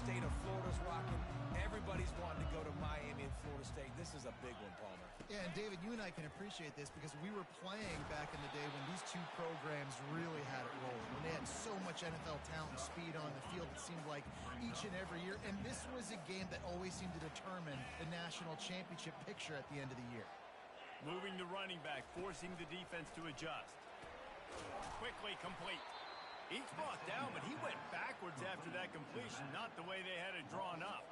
state of Florida's rocking. Everybody's wanting to go to Miami and Florida State. This is a big one, Palmer. Yeah, and David, you and I can appreciate this because we were playing back in the day when these two programs really had it rolling, when they had so much NFL talent and speed on the field, it seemed like each and every year. And this was a game that always seemed to determine the national championship picture at the end of the year. Moving the running back, forcing the defense to adjust. Quickly complete. Each brought down, but he went backwards after that completion, not the way they had it drawn up.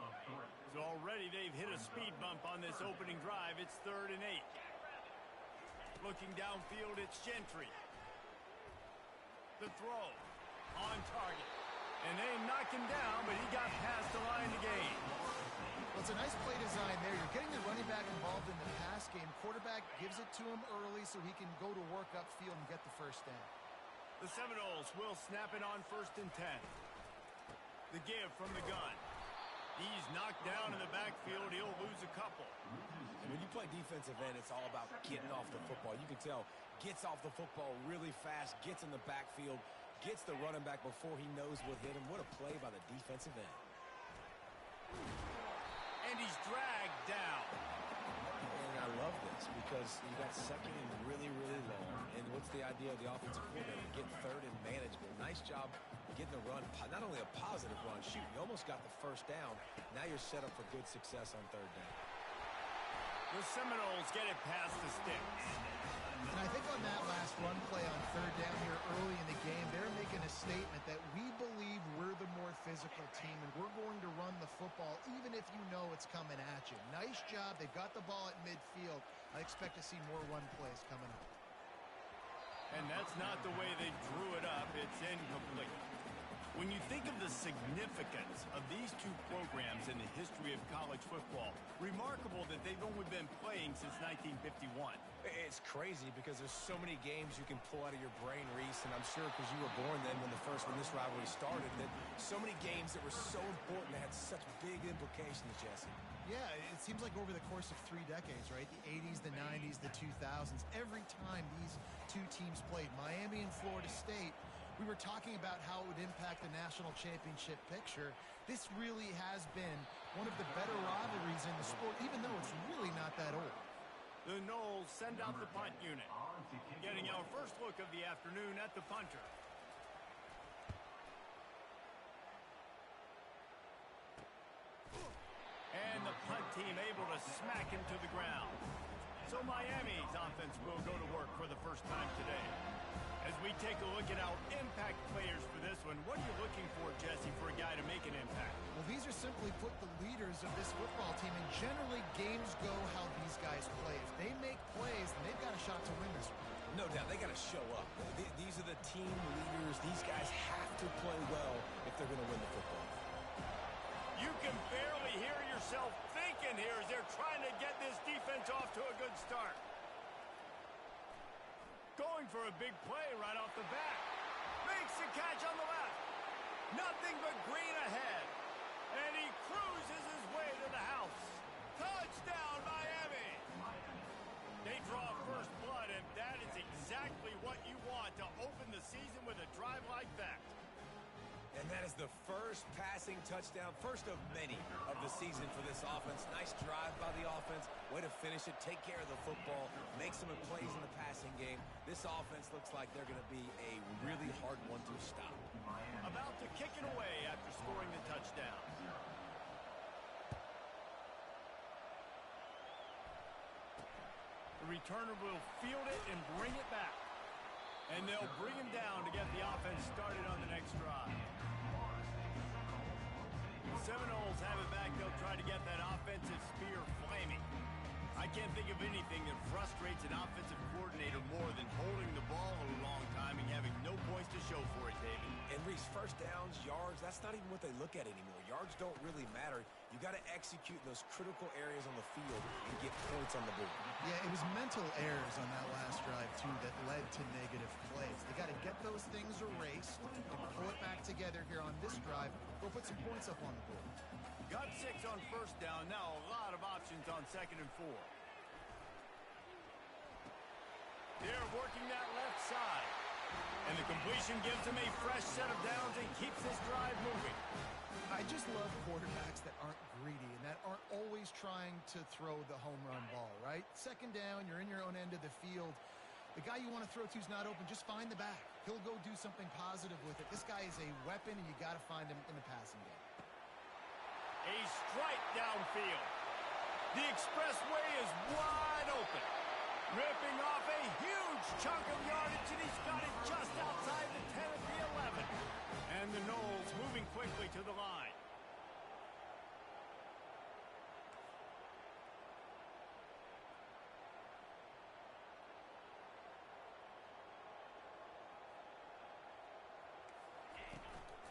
So already they've hit a speed bump on this opening drive. It's 3rd and 8. Looking downfield, it's Gentry. The throw on target. And they knock him down, but he got past the line to gain. Well, it's a nice play design there. You're getting the running back involved in the pass game. Quarterback gives it to him early so he can go to work upfield and get the first down. The Seminoles will snap it on 1st and 10. The give from the gun. He's knocked down in the backfield. He'll lose a couple. And when you play defensive end, it's all about getting off the football. You can tell, gets off the football really fast, gets in the backfield, gets the running back before he knows what hit him. What a play by the defensive end. And he's dragged down. And I love this because you got 2nd and really, really long. And what's the idea of the offensive coordinator? Get 3rd and manageable. Nice job getting the run. Not only a positive run, shoot, you almost got the first down. Now you're set up for good success on 3rd down. The Seminoles get it past the sticks. And I think on that last run play on 3rd down here early in the game, they're making a statement that we believe we're the more physical team and we're going to run the football even if you know it's coming at you. Nice job. They got the ball at midfield. I expect to see more run plays coming up. And that's not the way they drew it up. It's incomplete. When you think of the significance of these two programs in the history of college football, remarkable that they've only been playing since 1951. It's crazy because there's so many games you can pull out of your brain, Reese, and I'm sure because you were born then when this rivalry started, that so many games that were so important that had such big implications, Jesse. Yeah, it seems like over the course of 3 decades, right? The 80s, the 90s, the 2000s, every time these two teams played, Miami and Florida State, we were talking about how it would impact the national championship picture. This really has been one of the better rivalries in the sport, even though it's really not that old. The Noles send out the punt unit. Getting our first look of the afternoon at the punter. And the punt team able to smack him to the ground. So Miami's offense will go to work for the first time today. As we take a look at our impact players for this one, what are you looking for, Jesse, for a guy to make an impact? Well, these are simply put the leaders of this football team, and generally games go how these guys play. If they make plays, then they've got a shot to win this one. No doubt, they got to show up. These are the team leaders. These guys have to play well if they're going to win the football. You can barely hear yourself thinking here as they're trying to get this defense off to a good start. Going for a big play right off the bat. Makes the catch on the left. Nothing but green ahead. And he cruises his way to the house. Touchdown, Miami. They draw first blood, and that is exactly what you want to open the season with a drive like that. And that is the first passing touchdown, first of many of the season for this offense. Nice drive by the offense. Way to finish it, take care of the football, make some plays in the passing game. This offense looks like they're going to be a really hard one to stop. About to kick it away after scoring the touchdown. The returner will field it and bring it back. And they'll bring him down to get the offense started on the next drive. Seminoles have it back. They'll try to get that offensive spear flaming. I can't think of anything that frustrates an offensive coordinator more than holding the ball a long time and having no points to show for it, David. And Reese, first downs, yards, that's not even what they look at anymore. Yards don't really matter. You got to execute in those critical areas on the field and get points on the board. Yeah, it was mental errors on that last drive, too, that led to negative plays. They got to get those things erased and pull it back together here on this drive. Go put some points up on the board. Got 6 on first down. Now a lot of options on 2nd and 4. They're working that left side. And the completion gives them a fresh set of downs and keeps this drive moving. I just love quarterbacks that aren't greedy and that aren't always trying to throw the home run ball, right? Second down, you're in your own end of the field. The guy you want to throw to is not open. Just find the back. He'll go do something positive with it. This guy is a weapon, and you got to find him in the passing game. A strike downfield. The expressway is wide open. Ripping off a huge chunk of yardage, and he's got it just outside the 10 at the 11. And the Noles moving quickly to the line.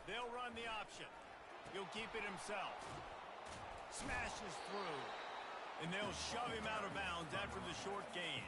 They'll run the option. He'll keep it himself. Smashes through. And they'll shove him out of bounds after the short gain.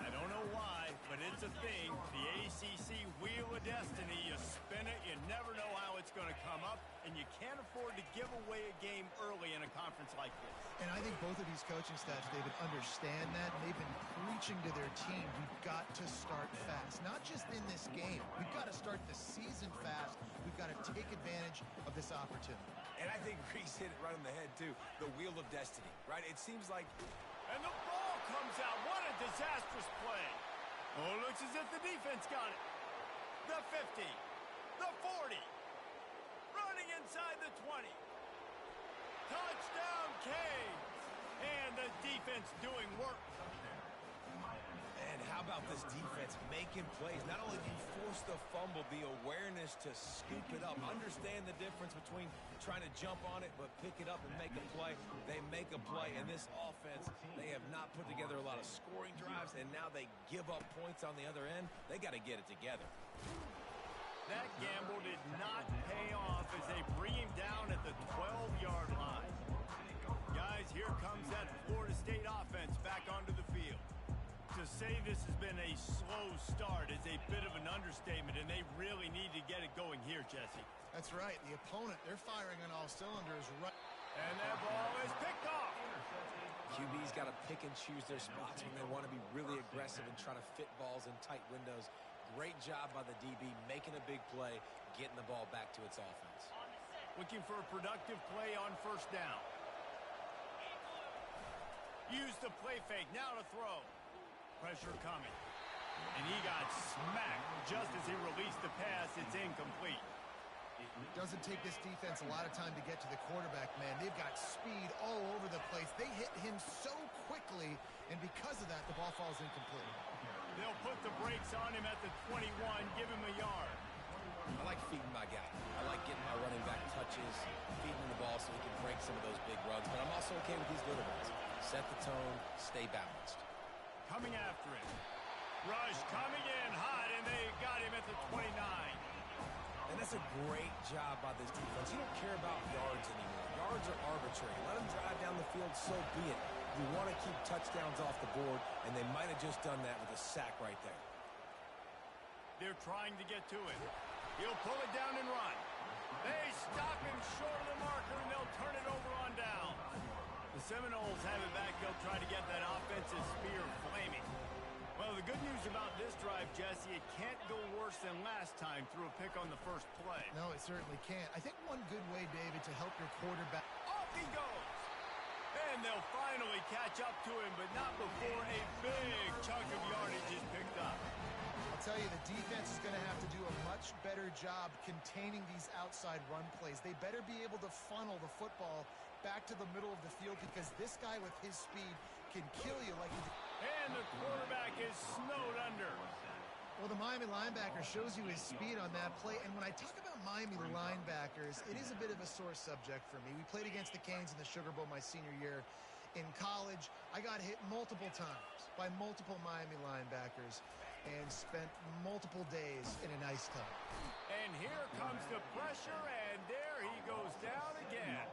I don't know why, but it's a thing. The ACC Wheel of Destiny. You spin it, you never know how it's going to come up, and you can't afford to give away a game early in a conference like this. And I think both of these coaching staffs, David, understand that. They've been preaching to their team, we've got to start fast. Not just in this game. We've got to start the season fast. We've got to take advantage of this opportunity. And I think Reese hit it right on the head, too. The Wheel of Destiny, right? It seems like... And the ball comes out. What a disastrous play. Oh, it looks as if the defense got it. The 50. The 40. Running inside the 20. Touchdown, Canes. And the defense doing work. And how about this defense making plays? Not only do you force the fumble, the awareness to scoop it up. Understand the difference between trying to jump on it, but pick it up and make a play. They make a play. And this offense, they have not put together a lot of scoring drives, and now they give up points on the other end. They got to get it together. That gamble did not pay off as they bring him down at the 12-yard line. Guys, here comes that Florida State offense back onto the field. To say this has been a slow start is a bit of an understatement, and they really need to get it going here, Jesse. That's right. The opponent, they're firing on all cylinders. Right. And that ball is picked off. QB's got to pick and choose their spots when they want to be really aggressive and try to fit balls in tight windows. Great job by the DB, making a big play, getting the ball back to its offense. Looking for a productive play on first down. Use the play fake, now to throw. Pressure coming. And he got smacked just as he released the pass. It's incomplete. Doesn't take this defense a lot of time to get to the quarterback, man. They've got speed all over the place. They hit him so quickly, and because of that, the ball falls incomplete. They'll put the brakes on him at the 21, give him a yard. I like feeding my guy. I like getting my running back touches, feeding him the ball so he can break some of those big runs. But I'm also okay with these little ones. Set the tone, stay balanced. Coming after him. Rush coming in hot, and they got him at the 29. And that's a great job by this defense. You don't care about yards anymore. Yards are arbitrary. Let them drive down the field, so be it. You want to keep touchdowns off the board, and they might have just done that with a sack right there. They're trying to get to it. He'll pull it down and run. They stop him short of the marker, and they'll turn it over on down. The Seminoles have it back. They'll try to get that offensive spear flaming. Well, the good news about this drive, Jesse, it can't go worse than last time through a pick on the first play. No, it certainly can't. I think one good way, David, to help your quarterback... Off he goes! And they'll finally catch up to him, but not before a big chunk of yardage is picked up. I'll tell you, the defense is going to have to do a much better job containing these outside run plays. They better be able to funnel the football back to the middle of the field, because this guy with his speed can kill you like he did. And the quarterback is snowed under. Well, the Miami linebacker shows you his speed on that play. And when I talk about Miami linebackers, it is a bit of a sore subject for me. We played against the Canes in the Sugar Bowl my senior year in college. I got hit multiple times by multiple Miami linebackers and spent multiple days in an ice tub. And here comes the pressure, and there he goes down again.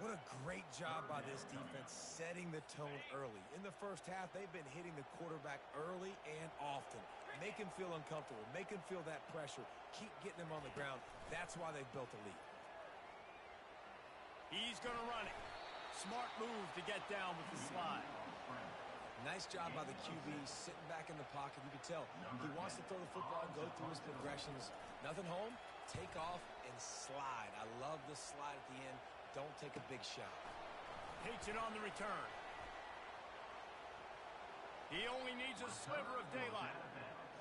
What a great job by this defense setting the tone early. In the first half, they've been hitting the quarterback early and often. Make him feel uncomfortable. Make him feel that pressure. Keep getting him on the ground. That's why they've built a lead. He's going to run it. Smart move to get down with the slide. Nice job by the QB sitting back in the pocket. You can tell he wants to throw the football, go through his progressions. Nothing home, take off and slide. I love the slide at the end. Don't take a big shot. Takes it on the return. He only needs a sliver of daylight.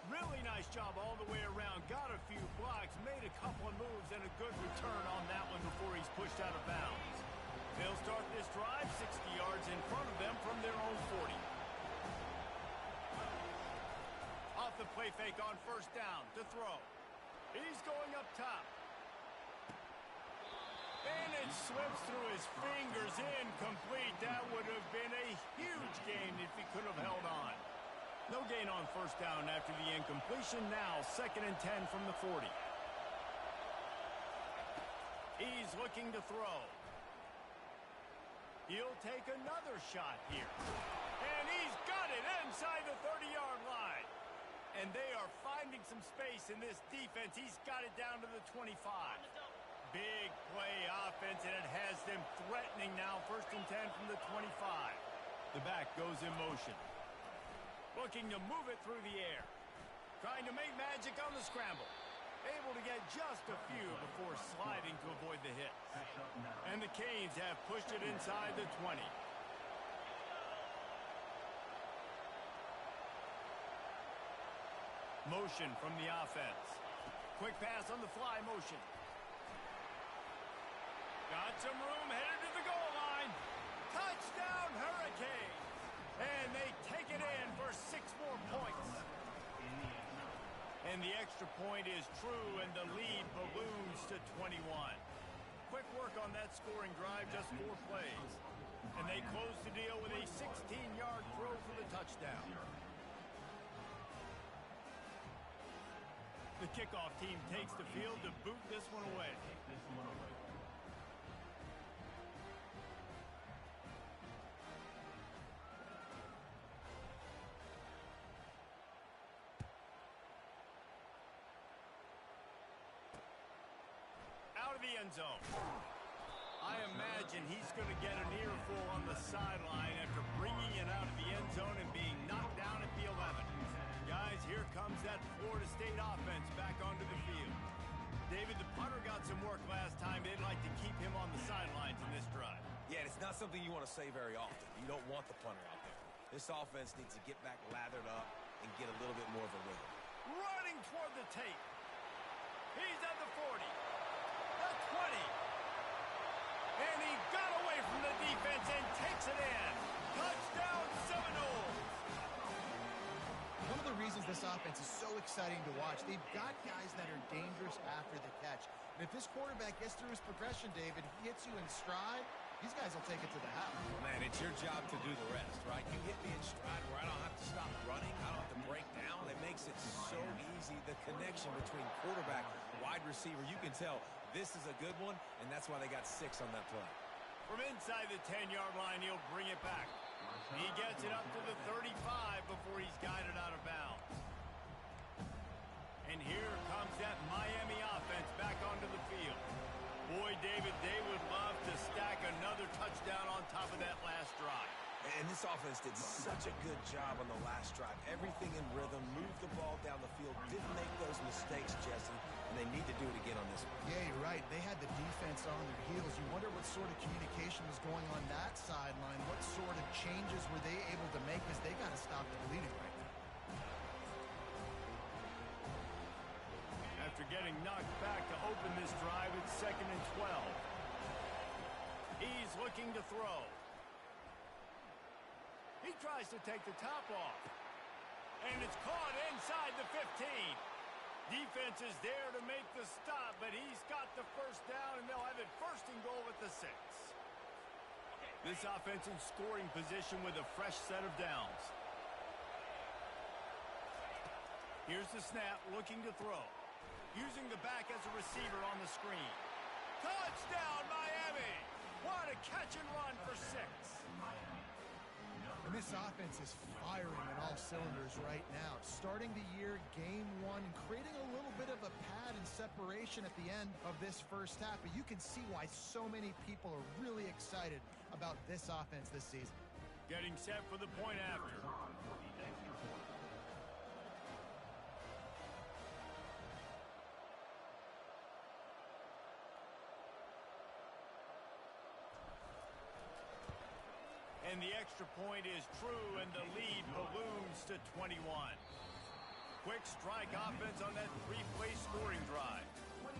Really nice job all the way around. Got a few blocks, made a couple of moves, and a good return on that one before he's pushed out of bounds. They'll start this drive 60 yards in front of them from their own 40. Off the play fake on first down to throw. He's going up top. And it slips through his fingers, incomplete. That would have been a huge gain if he could have held on. No gain on first down after the incompletion. Now 2nd and 10 from the 40. He's looking to throw. He'll take another shot here. And he's got it inside the 30-yard line. And they are finding some space in this defense. He's got it down to the 25. Big play offense, and it has them threatening now. 1st and 10 from the 25. The back goes in motion. Looking to move it through the air. Trying to make magic on the scramble. Able to get just a few before sliding to avoid the hit. And the Canes have pushed it inside the 20. Motion from the offense. Quick pass on the fly motion. Got some room, headed to the goal line. Touchdown, Hurricanes. And they take it in for 6 more points. And the extra point is true, and the lead balloons to 21. Quick work on that scoring drive, just 4 plays. And they close the deal with a 16-yard throw for the touchdown. The kickoff team takes the field to boot this one away. Out of the end zone. I imagine he's going to get an earful on the sideline after bringing it out of the end zone and being knocked down at the 11. Guys, here comes that Florida State offense back onto the field. David, the punter got some work last time. They'd like to keep him on the sidelines in this drive. Yeah, it's not something you want to say very often. You don't want the punter out there. This offense needs to get back lathered up and get a little bit more of a rhythm. Running toward the tape. He's at the 40. The 20. And he got away from the defense and takes it in. Touchdown, Seminoles. One of the reasons this offense is so exciting to watch, they've got guys that are dangerous after the catch. And if this quarterback gets through his progression, David, he hits you in stride, these guys will take it to the house. Man, it's your job to do the rest, right? You hit me in stride where I don't have to stop running. I don't have to break down. It makes it so easy. The connection between quarterback, wide receiver, you can tell this is a good one, and that's why they got 6 on that play. From inside the 10-yard line, he'll bring it back. He gets it up to the 35 before he's guided out of bounds. And here comes that Miami offense back onto the field. Boy, David, they would love to stack another touchdown on top of that last drive. And this offense did such a good job on the last drive. Everything in rhythm, moved the ball down the field, didn't make those mistakes, Jesse, and they need to do it again on this one. Yeah, you're right. They had the defense on their heels. You wonder what sort of communication was going on that sideline. What sort of changes were they able to make, because they got to stop the bleeding right now. After getting knocked back to open this drive, it's 2nd and 12. He's looking to throw. He tries to take the top off. And it's caught inside the 15. Defense is there to make the stop, but he's got the first down, and they'll have it 1st and goal at the 6. This offense in scoring position with a fresh set of downs. Here's the snap, looking to throw. Using the back as a receiver on the screen. Touchdown, Miami! What a catch and run for 6. And this offense is firing on all cylinders right now. Starting the year, game 1, and creating a little bit of a pad and separation at the end of this first half. But you can see why so many people are really excited about this offense this season. Getting set for the point after. And the extra point is true, and the lead balloons to 21. Quick strike offense on that three-play scoring drive.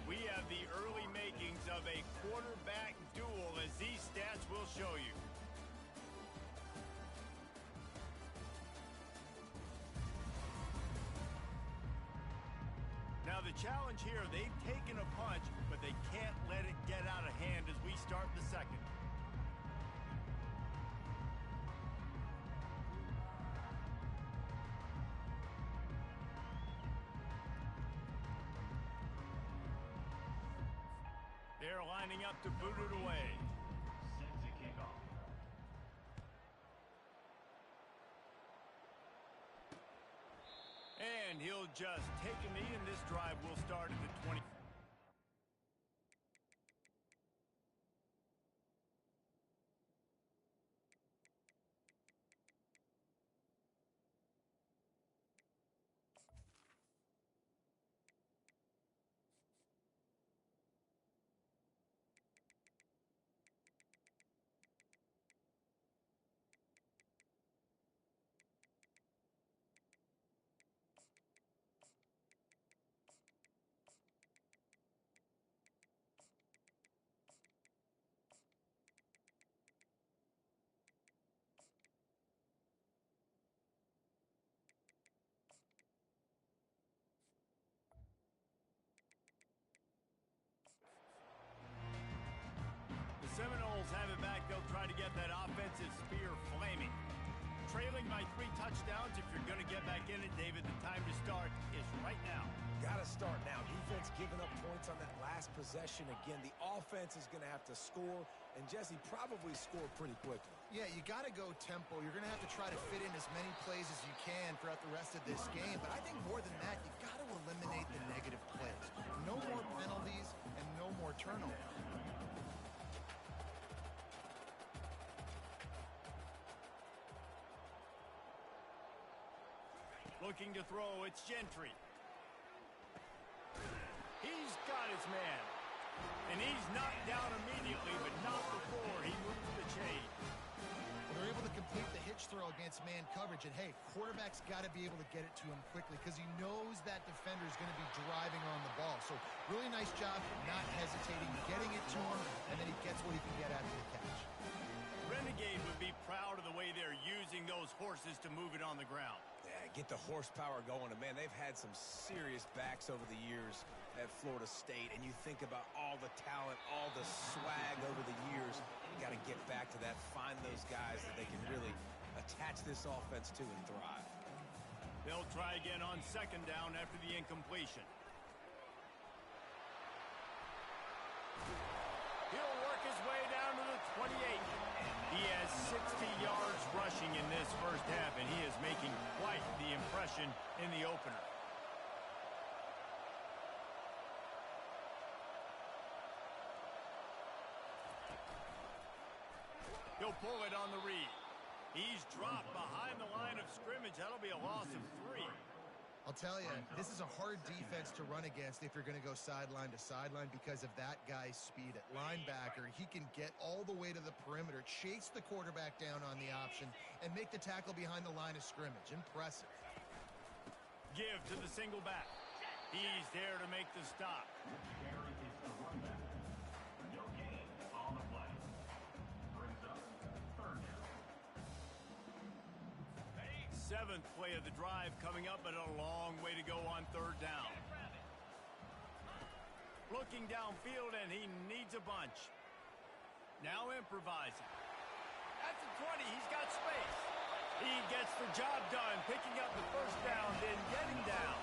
We have the early makings of a quarterback duel, as these stats will show you. Now the challenge here, they've taken a punch, but they can't let it get out of hand as we start the second. They're lining up to boot it away. Set to kick off. And he'll just take a knee, and this drive will start at the 20. Seminoles have it back. They'll try to get that offensive spear flaming. Trailing by 3 touchdowns. If you're going to get back in it, David, the time to start is right now. Got to start now. Defense giving up points on that last possession. Again, the offense is going to have to score, and Jesse probably score pretty quickly. Yeah, you got to go tempo. You're going to have to try to fit in as many plays as you can throughout the rest of this game. But I think more than that, you've got to eliminate the negative plays. No more penalties and no more turnovers. Looking to throw, it's Gentry. He's got his man. And he's knocked down immediately, but not before he moves the chain. They're able to complete the hitch throw against man coverage. And, hey, quarterback's got to be able to get it to him quickly because he knows that defender is going to be driving on the ball. So really nice job not hesitating, getting it to him, and then he gets what he can get after the catch. Renegade would be proud of the way they're using those horses to move it on the ground. Yeah, get the horsepower going. And, man, they've had some serious backs over the years at Florida State. And you think about all the talent, all the swag over the years. You got to get back to that, find those guys that they can really attach this offense to and thrive. They'll try again on second down after the incompletion. He'll work his way down to the 28. He has 60 yards rushing in this first half, and he is making quite the impression in the opener. He'll pull it on the read. He's dropped behind the line of scrimmage. That'll be a loss of 3. I'll tell you, this is a hard defense to run against if you're going to go sideline to sideline because of that guy's speed at linebacker. He can get all the way to the perimeter, chase the quarterback down on the option, and make the tackle behind the line of scrimmage. Impressive. Give to the single back. He's there to make the stop. Carry is the runback. No gain on the play. Brings up third down. 7th play of the drive coming up, but a long way to go on third down. Looking downfield, and he needs a bunch. Now improvising. At the 20, he's got space. He gets the job done, picking up the first down, then getting down.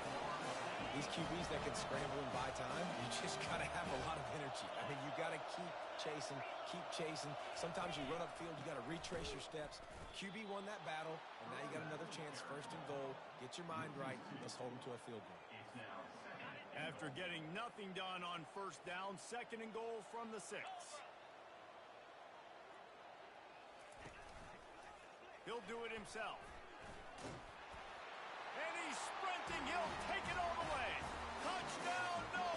These QBs that can scramble and buy time, you just got to have a lot of energy. I mean, you got to keep chasing, keep chasing. Sometimes you run upfield, you got to retrace your steps. QB won that battle, and now you got another chance, first and goal. Get your mind right. Let's hold them to a field goal. It's now second. After getting nothing done on first down, second and goal from the 6. He'll do it himself. And he's sprinting. He'll take it all the way. Touchdown, no!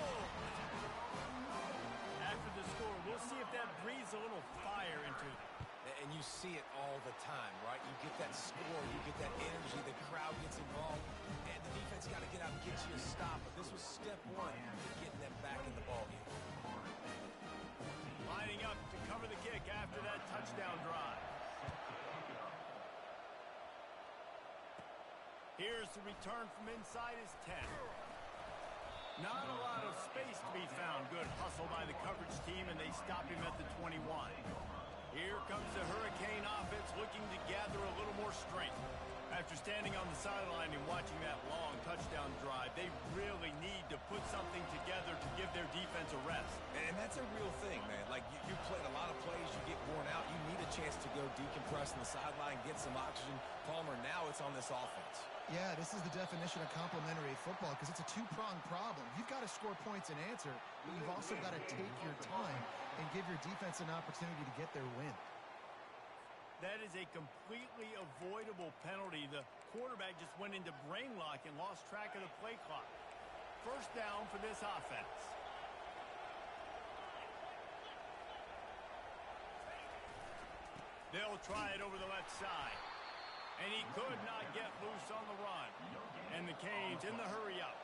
After the score, we'll see if that breathes a little fire into them. And you you see it all the time, right? You get that score, you get that energy, the crowd gets involved, and the defense got to get out and get you a stop. But this was step one to getting them back in the ballgame. Lining up to cover the kick after that touchdown drive. Here's the return from inside his 10. Not a lot of space to be found. Good hustle by the coverage team, and they stop him at the 21. Here comes the Hurricane offense looking to gather a little more strength. After standing on the sideline and watching that long touchdown drive, they really need to put something together to give their defense a rest. And that's a real thing, man. Like, you played a lot of plays, you get worn out, you need a chance to go decompress on the sideline, get some oxygen. Palmer, now it's on this offense. Yeah, this is the definition of complementary football because it's a two-pronged problem. You've got to score points and answer, but you've also got to take your time and give your defense an opportunity to get their win. That is a completely avoidable penalty. The quarterback just went into brain lock and lost track of the play clock. First down for this offense. They'll try it over the left side. And he could not get loose on the run. And the Canes in the hurry-up.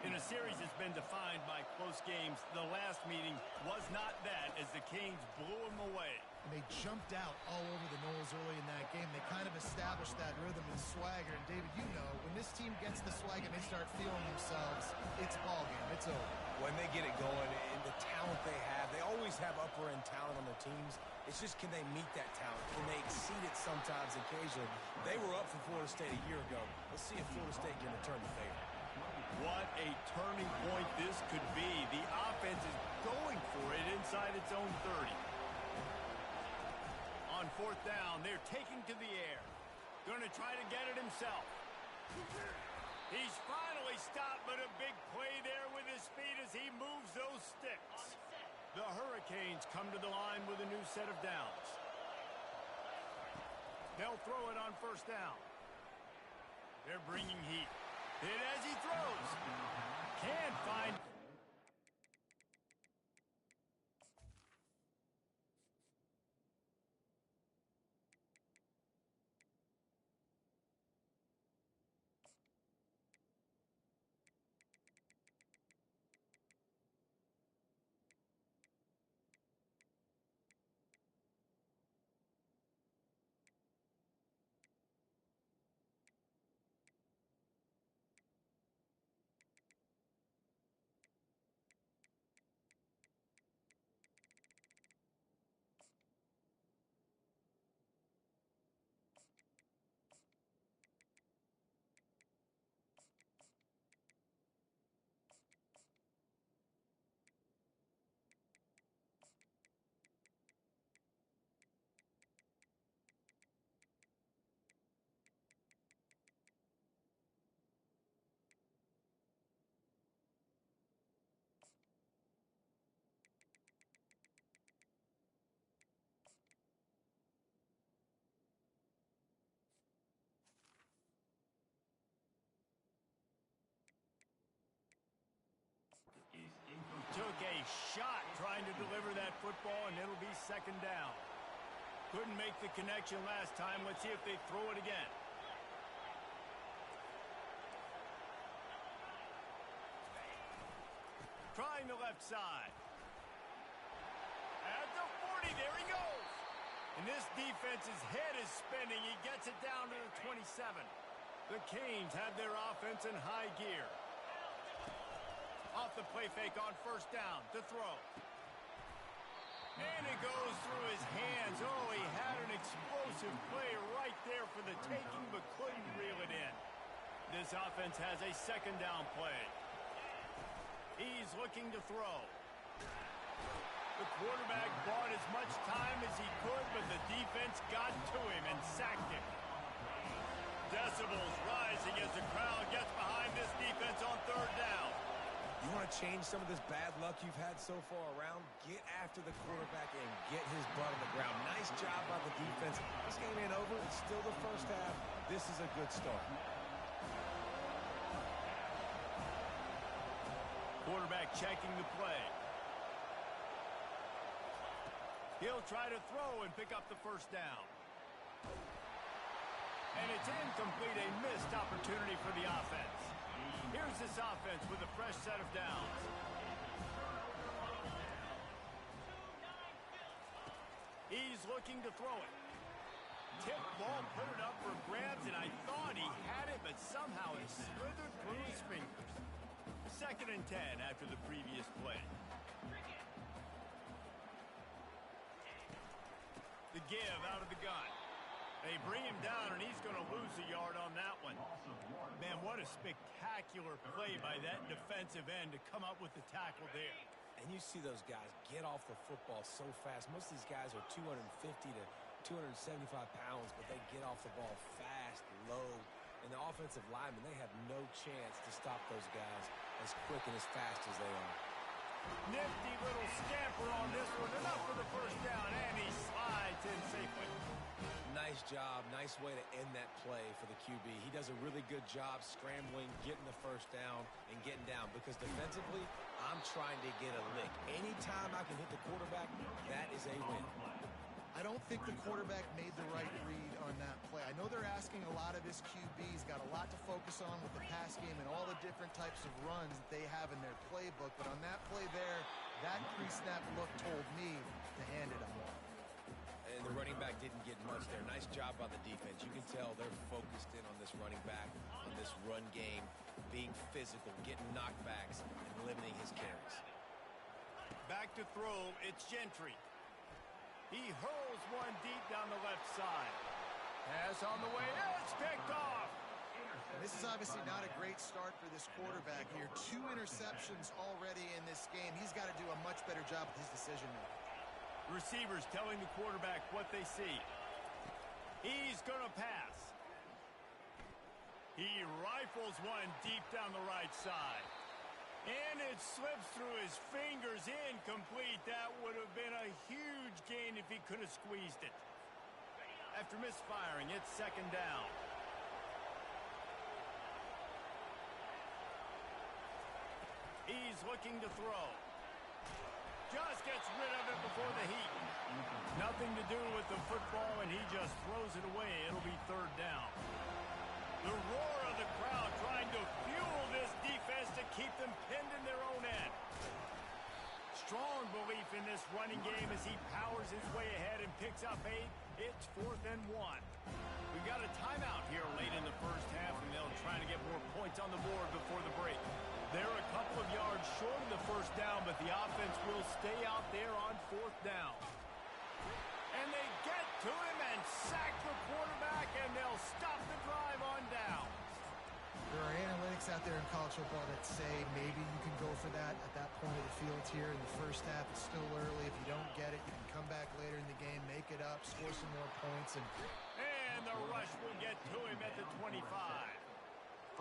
In a series that's been defined by close games, the last meeting was not that as the Canes blew him away. And they jumped out all over the Noles early in that game. They kind of established that rhythm and swagger. And, David, you know, when this team gets the swag and they start feeling themselves, it's ball game. It's over. When they get it going and the talent they have, they always have upper-end talent on their teams. It's just, can they meet that talent? Can they exceed it sometimes, occasionally? They were up for Florida State a year ago. Let's see if Florida State can return the favor. What a turning point this could be. The offense is going for it inside its own 30. On fourth down, they're taking to the air. Going to try to get it himself. He's finally stopped, but a big play there with his speed as he moves those sticks. The Hurricanes come to the line with a new set of downs. They'll throw it on first down. They're bringing heat. Hit as he throws. Can't find... Took a shot trying to deliver that football, and it'll be second down. Couldn't make the connection last time. Let's see if they throw it again. Trying the left side. At the 40, there he goes. And this defense's head is spinning. He gets it down to the 27. The Canes have their offense in high gear. Off the play fake on first down to throw. And it goes through his hands. Oh, he had an explosive play right there for the taking, but couldn't reel it in. This offense has a second down play. He's looking to throw. The quarterback bought as much time as he could, but the defense got to him and sacked him. Decibels rising as the crowd gets behind this defense on third down. You want to change some of this bad luck you've had so far around? Get after the quarterback and get his butt on the ground. Nice job by the defense. This game ain't over. It's still the first half. This is a good start. Quarterback checking the play. He'll try to throw and pick up the first down. And it's incomplete, a missed opportunity for the offense. Here's this offense with a fresh set of downs. He's looking to throw it. Tip ball, put it up for grabs, and I thought he had it, but somehow it slithered through his fingers. 2nd and 10 after the previous play. The give out of the gun. They bring him down, and he's going to lose a yard on that one. Man, what a spectacular play by that defensive end to come up with the tackle there. And you see those guys get off the football so fast. Most of these guys are 250 to 275 pounds, but they get off the ball fast, low. And the offensive linemen, they have no chance to stop those guys as quick and as fast as they are. Nifty little scamper on this one. Enough for the first down, and he slides in safely. Nice job. Nice way to end that play for the QB. He does a really good job scrambling, getting the first down, and getting down. Because defensively, I'm trying to get a lick. Anytime I can hit the quarterback, that is a win. I don't think the quarterback made the right read on that play. I know they're asking a lot of his QB. He's got a lot to focus on with the pass game and all the different types of runs that they have in their playbook. But on that play there, that pre-snap look told me to hand it off. And the running back didn't get much there. Nice job by the defense. You can tell they're focused in on this running back, on this run game, being physical, getting knockbacks, and limiting his carries. Back to throw, it's Gentry. He hurls one deep down the left side. Pass on the way, it's picked off. This is obviously not a great start for this quarterback here. 2 interceptions already in this game. He's got to do a much better job with his decision-making. Receivers telling the quarterback what they see. He's going to pass. He rifles one deep down the right side. And it slips through his fingers, incomplete. That would have been a huge gain if he could have squeezed it. After misfiring, it's 2nd down. He's looking to throw. Just gets rid of it before the heat. Nothing to do with the football, and he just throws it away. It'll be 3rd down. The roar of the crowd trying to fuel this defense to keep them pinned in their own end. Strong belief in this running game as he powers his way ahead and picks up 8. It's 4th and 1. We've got a timeout here late in the first half, and they'll try to get more points on the board before the break. They're a couple of yards short of the first down, but the offense will stay out there on 4th down. And they get to him and sack the quarterback, and they'll stop the drive on down. There are analytics out there in college football that say maybe you can go for that at that point of the field here in the first half. It's still early. If you don't get it, you can come back later in the game, make it up, score some more points. And the rush will get to him at the 25.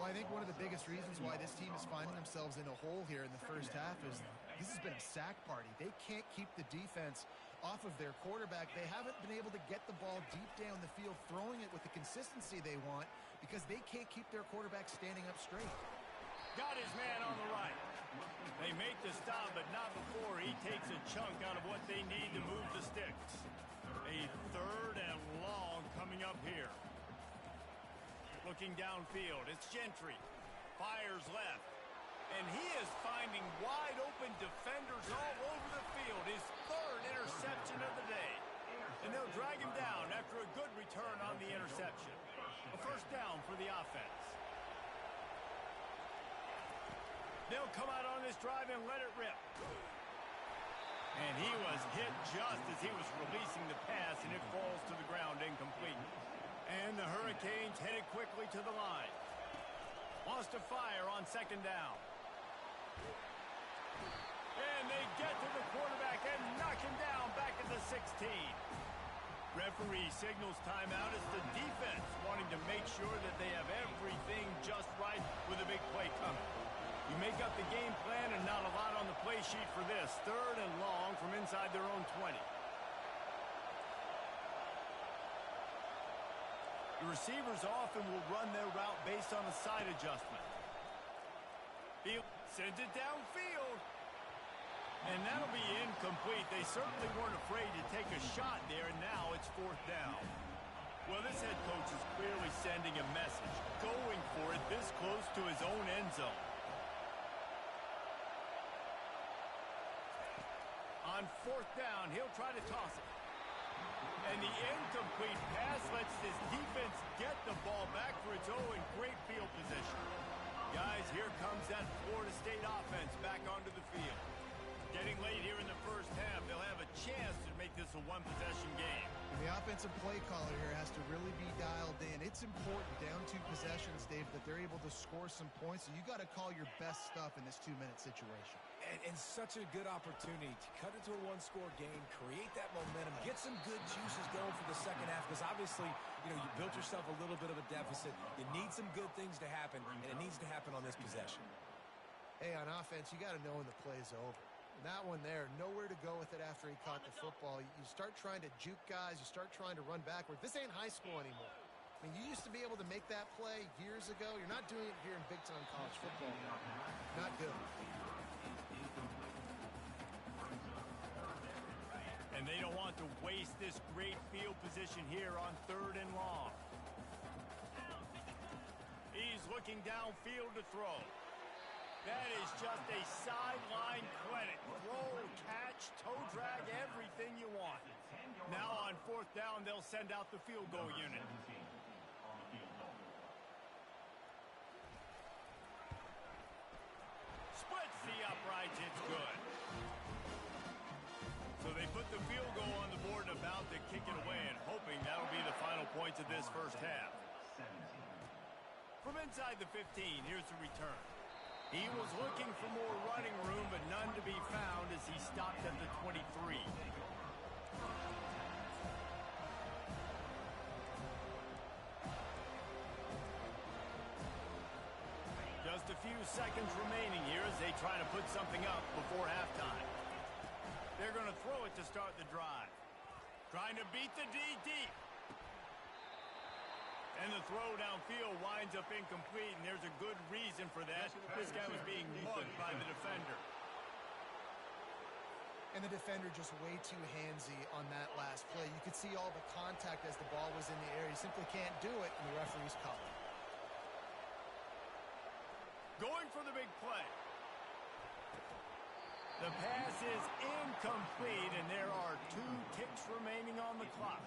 Well, I think one of the biggest reasons why this team is finding themselves in a hole here in the first half is this has been a sack party. They can't keep the defense off of their quarterback. They haven't been able to get the ball deep down the field, throwing it with the consistency they want because they can't keep their quarterback standing up straight. Got his man on the right. They make the stop, but not before he takes a chunk out of what they need to move the sticks. A 3rd and long coming up here. Looking downfield, it's Gentry. Fires left. And he is finding wide open defenders all over the field. His 3rd interception of the day. And they'll drag him down after a good return on the interception. A first down for the offense. They'll come out on this drive and let it rip. And he was hit just as he was releasing the pass, and it falls to the ground incomplete. And the Hurricanes headed quickly to the line. Wants to fire on 2nd down. And they get to the quarterback and knock him down back at the 16. Referee signals timeout as the defense wanting to make sure that they have everything just right with a big play coming. You make up the game plan and not a lot on the play sheet for this. 3rd and long from inside their own 20. The receivers often will run their route based on a side adjustment. Field sends it downfield. And that'll be incomplete. They certainly weren't afraid to take take a shot there, and now it's 4th down. Well, this head coach is clearly sending a message, going for it this close to his own end zone. On 4th down, he'll try to toss it. And the incomplete pass lets this defense get the ball back for its own great field position. Guys, here comes that Florida State offense back onto the field. Getting late here in the first half, they'll have a chance to make this a one-possession game. And the offensive play caller here has to really be dialed in. It's important down 2 possessions, Dave, that they're able to score some points. So you got to call your best stuff in this 2-minute situation. And such a good opportunity to cut into a one-score game, create that momentum, get some good juices going for the second half, because obviously, you built yourself a little bit of a deficit. You need some good things to happen, and it needs to happen on this possession. Hey, on offense, you got to know when the play's over. And that one there, nowhere to go with it after he caught the football. You start trying to juke guys. You start trying to run backward. This ain't high school anymore. I mean, you used to be able to make that play years ago. You're not doing it here in big-time college football. Not good. And they don't want to waste this great field position here on 3rd and long. He's looking downfield to throw. That is just a sideline clinic. Throw, catch, toe drag, everything you want. Now on 4th down, they'll send out the field goal unit. Splits the uprights, it's good. So they put the field goal on the board and about to kick it away, and hoping that'll be the final points of this first half. From inside the 15, here's the return. He was looking for more running room, but none to be found as he stopped at the 23. Just a few seconds remaining here as they try to put something up before halftime. They're going to throw it to start the drive. Trying to beat the D deep. And the throw downfield winds up incomplete, and there's a good reason for that. This guy was being mugged by the defender. And the defender just way too handsy on that last play. You could see all the contact as the ball was in the air. He simply can't do it, and the referee's calling. Going for the big play. The pass is incomplete, and there are 2 ticks remaining on the clock.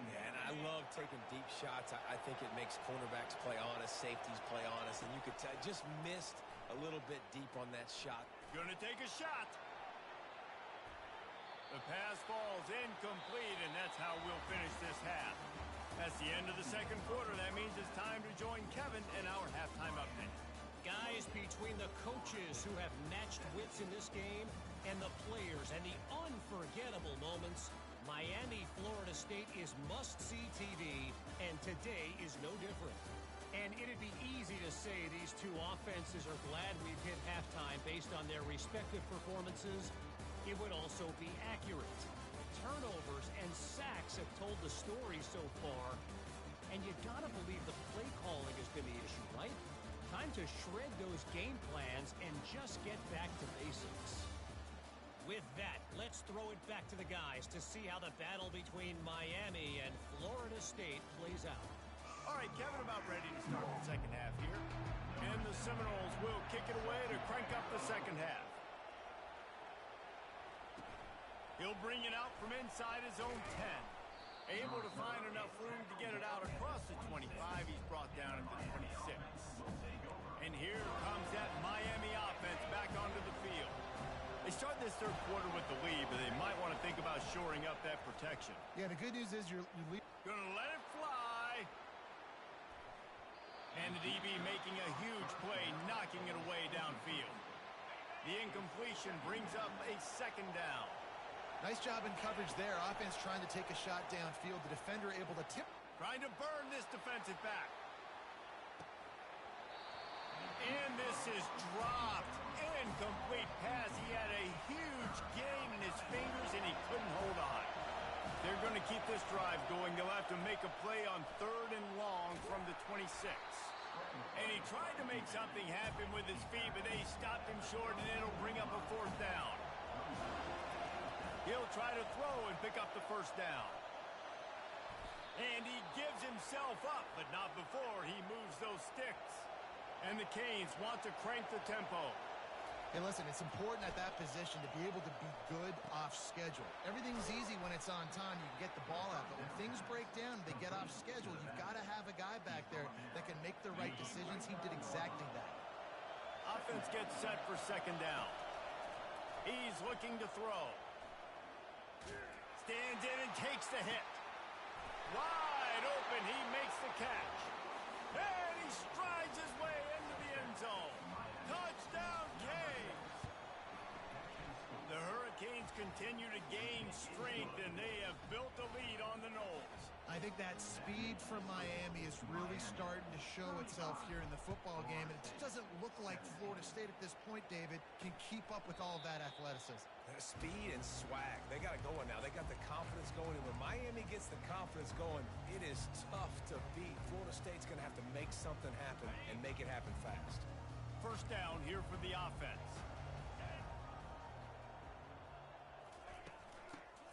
Yeah, and I love taking deep shots. I think it makes cornerbacks play honest, safeties play honest, and you could tell just missed a little bit deep on that shot. Gonna take a shot. The pass falls incomplete, and that's how we'll finish this half. That's the end of the second quarter. That means it's time to join Kevin in our halftime update. Guys, between the coaches who have matched wits in this game and the players and the unforgettable moments, Miami, Florida State is must-see TV, and today is no different. And it'd be easy to say these 2 offenses are glad we've hit halftime based on their respective performances. It would also be accurate. Turnovers and sacks have told the story so far, and you gotta believe the play calling has been the issue, right? Time to shred those game plans and just get back to basics. With that, let's throw it back to the guys to see how the battle between Miami and Florida State plays out. All right, Kevin, about ready to start the second half here. And the Seminoles will kick it away to crank up the second half. He'll bring it out from inside his own 10. Able to find enough room to get it out across the 25. He's brought down at the 26. And here comes that Miami offense back onto the field. They start this third quarter with the lead, but they might want to think about shoring up that protection. Yeah, the good news is you're Gonna let it fly. And the DB making a huge play, knocking it away downfield. The incompletion brings up a second down. Nice job in coverage there. Offense trying to take a shot downfield. The defender able to tip. Trying to burn this defensive back. And this is dropped. Incomplete pass. He had a huge gain in his fingers, and he couldn't hold on. They're going to keep this drive going. They'll have to make a play on 3rd and long from the 26. And he tried to make something happen with his feet, but they stopped him short, and it'll bring up a 4th down. He'll try to throw and pick up the first down. And he gives himself up, but not before he moves those sticks. And the Canes want to crank the tempo. Hey, listen, it's important at that position to be able to be good off schedule. Everything's easy when it's on time. You can get the ball out. But when things break down, they get off schedule, you've got to have a guy back there that can make the right decisions. He did exactly that. Offense gets set for second down. He's looking to throw. Stands in and takes the hit. Wide open, he makes the catch. And he strides his way into the end zone. Touchdown, Canes! The Hurricanes continue to gain strength, and they have built a lead on the Noles. I think that speed from Miami is really starting to show itself here in the football game, and it just doesn't look like Florida State at this point, David, can keep up with all of that athleticism. Speed and swag. They got it going now. They got the confidence going. And when Miami gets the confidence going, it is tough to beat. Florida State's going to have to make something happen and make it happen fast. First down here for the offense.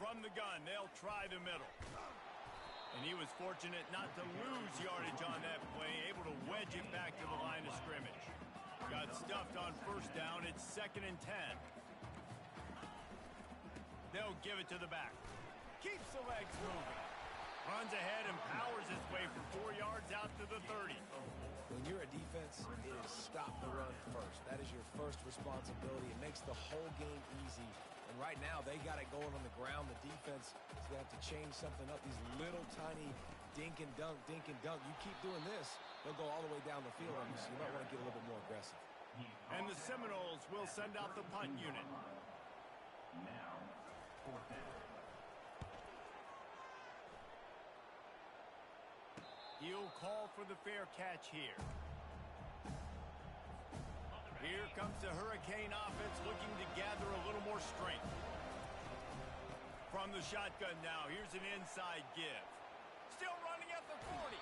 From the gun, they'll try the middle. And he was fortunate not to lose yardage on that play, able to wedge it back to the line of scrimmage. Got stuffed on first down. It's 2nd and 10. They'll give it to the back. Keeps the legs moving. Runs ahead and powers his way for 4 yards out to the 30. When you're a defense, it is stop the run first. That is your first responsibility. It makes the whole game easy. And right now, they got it going on the ground. The defense is going to have to change something up. These little tiny dink and dunk, dink and dunk. You keep doing this, they'll go all the way down the field on you, so you might want to get a little bit more aggressive. And the Seminoles will send out the punt unit. Now, 4th down. He'll call for the fair catch here. Here comes the Hurricane offense looking to gather a little more strength. From the shotgun now, here's an inside give. Still running at the 40.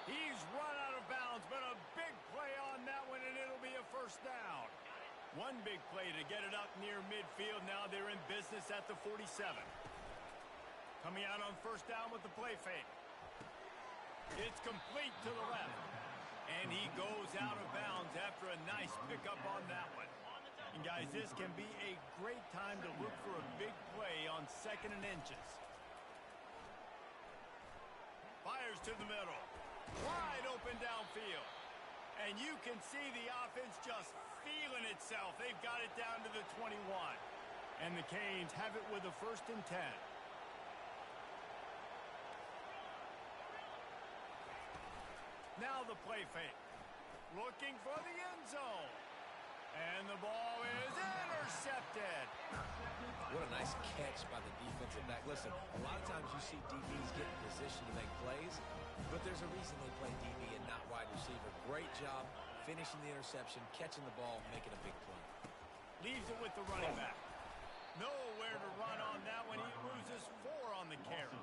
He's run out of bounds, but a big play on that one, and it'll be a first down. One big play to get it up near midfield. Now they're in business at the 47. Coming out on first down with the play fake. It's complete to the left. And he goes out of bounds after a nice pickup on that one. And guys, this can be a great time to look for a big play on 2nd and inches. Fires to the middle. Wide open downfield. And you can see the offense just feeling itself. They've got it down to the 21. And the Canes have it with a 1st and 10. Now the play fake. Looking for the end zone. And the ball is intercepted. What a nice catch by the defensive back. Listen, a lot of times you see DBs get in position to make plays, but there's a reason they play DB and not wide receiver. Great job finishing the interception, catching the ball, making a big play. Leaves it with the running back. Nowhere to run on that one. He loses 4 on the carry.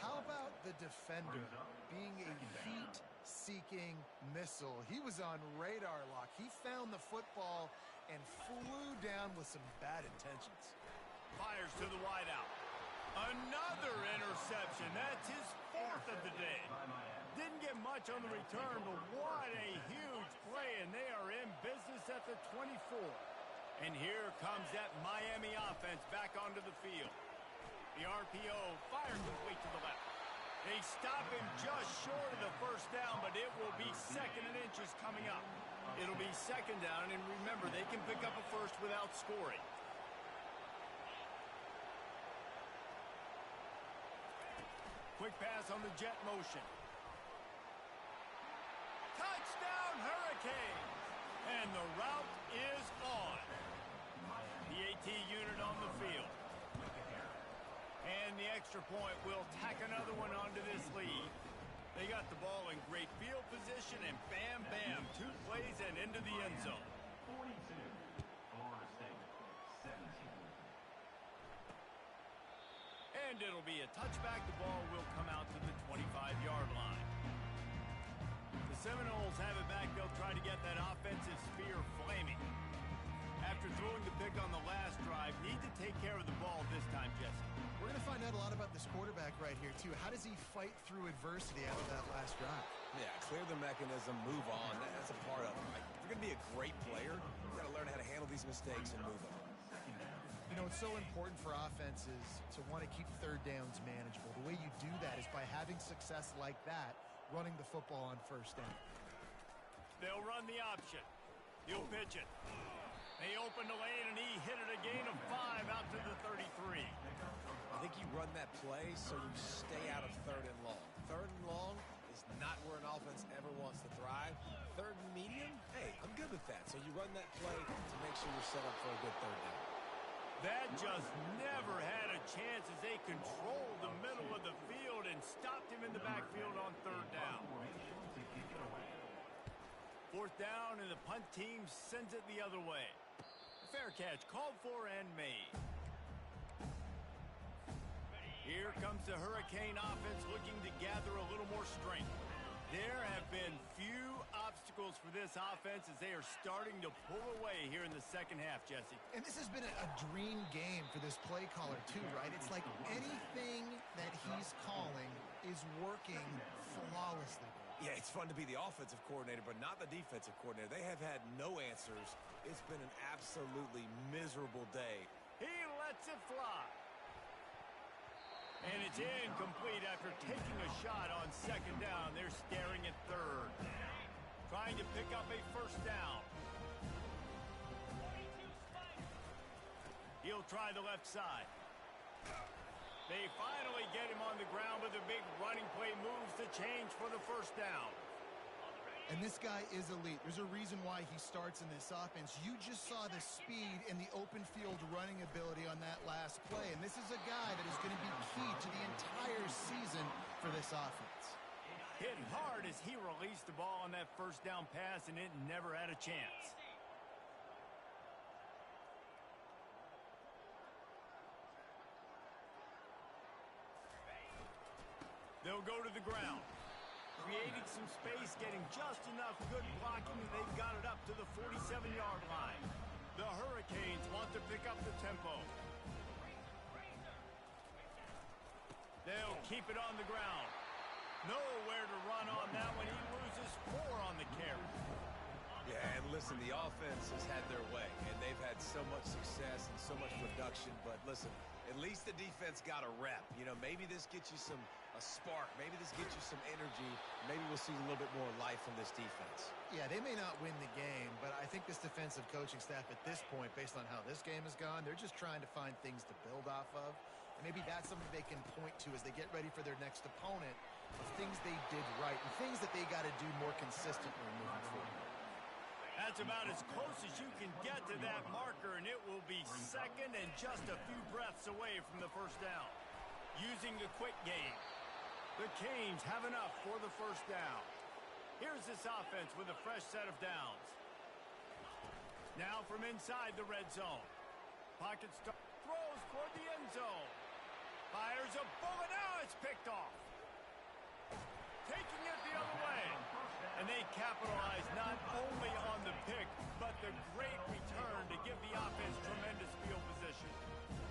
How about the defender being a heat-seeking missile? He was on radar lock. He found the football and flew down with some bad intentions. Fires to the wideout. Another interception. That's his 4th of the day. Didn't get much on the return, but what a huge play, and they are in business at the 24. And here comes that Miami offense back onto the field. The RPO fires complete to the left. They stop him just short of the first down, but it will be 2nd and inches coming up. It'll be 2nd down, and remember, they can pick up a first without scoring. Quick pass on the jet motion. Touchdown, Hurricanes! And the route is on. The AT unit on the field. And the extra point will tack another one onto this lead. They got the ball in great field position, and bam, bam, 2 plays and into the end zone. 42, Florida State, 17. And it'll be a touchback. The ball will come out to the 25-yard line. The Seminoles have it back. They'll try to get that offensive spear flaming. After throwing the pick on the last drive, need to take care of the ball this time, Jesse. We're going to find out a lot about this quarterback right here, too. How does he fight through adversity after that last drive? Yeah, clear the mechanism, move on. That's a part of it. Right? If you're going to be a great player, you've got to learn how to handle these mistakes and move on. You know, it's so important for offenses to want to keep third downs manageable. The way you do that is by having success like that, running the football on first down. They'll run the option. He'll pitch it. They opened the lane, and he hit it a gain of 5 out to the 33. I think you run that play so you stay out of third and long. Third and long is not where an offense ever wants to thrive. Third and medium, hey, I'm good with that. So you run that play to make sure you're set up for a good third down. That just never had a chance as they controlled the middle of the field and stopped him in the backfield on third down. Fourth down, and the punt team sends it the other way. Fair catch called for and made. Here comes the Hurricane offense looking to gather a little more strength. There have been few obstacles for this offense as they are starting to pull away here in the second half, Jesse. And this has been a dream game for this play caller, too, right? It's like anything that he's calling is working flawlessly. Yeah, it's fun to be the offensive coordinator, but not the defensive coordinator. They have had no answers. It's been an absolutely miserable day. He lets it fly. And it's incomplete after taking a shot on second down. They're staring at third. Trying to pick up a first down. He'll try the left side. They finally get him on the ground, but the big running play moves the change for the first down. And this guy is elite. There's a reason why he starts in this offense. You just saw the speed and the open field running ability on that last play. And this is a guy that is going to be key to the entire season for this offense. Hit hard as he released the ball on that first down pass, and it never had a chance. They'll go to the ground. Creating some space, getting just enough good blocking, and they've got it up to the 47-yard line. The Hurricanes want to pick up the tempo. They'll keep it on the ground. Nowhere to run on that one. He loses 4 on the carry. Yeah, and listen, the offense has had their way, and they've had so much success and so much production. But listen, at least the defense got a rep. You know, maybe this gets you a spark. Maybe this gets you some energy. Maybe we'll see a little bit more life from this defense. Yeah, they may not win the game, but I think this defensive coaching staff at this point, based on how this game has gone, they're just trying to find things to build off of. And maybe that's something they can point to as they get ready for their next opponent of things they did right and things that they got to do more consistently moving forward. That's about as close as you can get to that marker, and it will be second and just a few breaths away from the first down. Using the quick game. The Canes have enough for the first down. Here's this offense with a fresh set of downs. Now from inside the red zone. Pocket start, throws toward the end zone. Fires a bullet, now it's picked off. Taking it the other way. And they capitalize not only on the pick, but the great return to give the offense tremendous field position.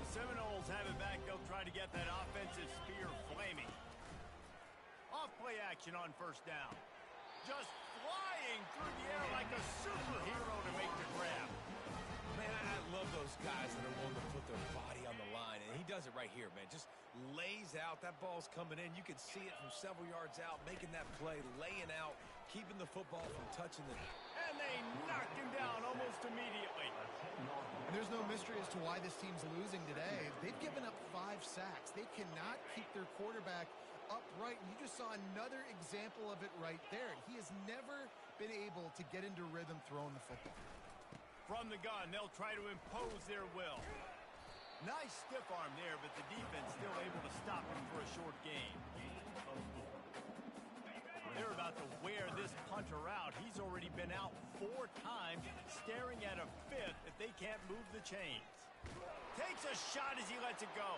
The Seminoles have it back. They'll try to get that offensive spear flaming. Off-play action on first down. Just flying through the air like a superhero to make the grab. Man, I love those guys that are willing to put their body on the line, and he does it right here, man. Just lays out. That ball's coming in. You can see it from several yards out, making that play, laying out, keeping the football from touching the... And they knocked him down almost immediately. And there's no mystery as to why this team's losing today. They've given up 5 sacks. They cannot keep their quarterback upright. And you just saw another example of it right there. He has never been able to get into rhythm throwing the football. From the gun, they'll try to impose their will. Nice stiff arm there, but the defense still able to stop him for a short gain. They're about to wear this punter out. He's already been out 4 times, staring at a 5th if they can't move the chains. Takes a shot as he lets it go.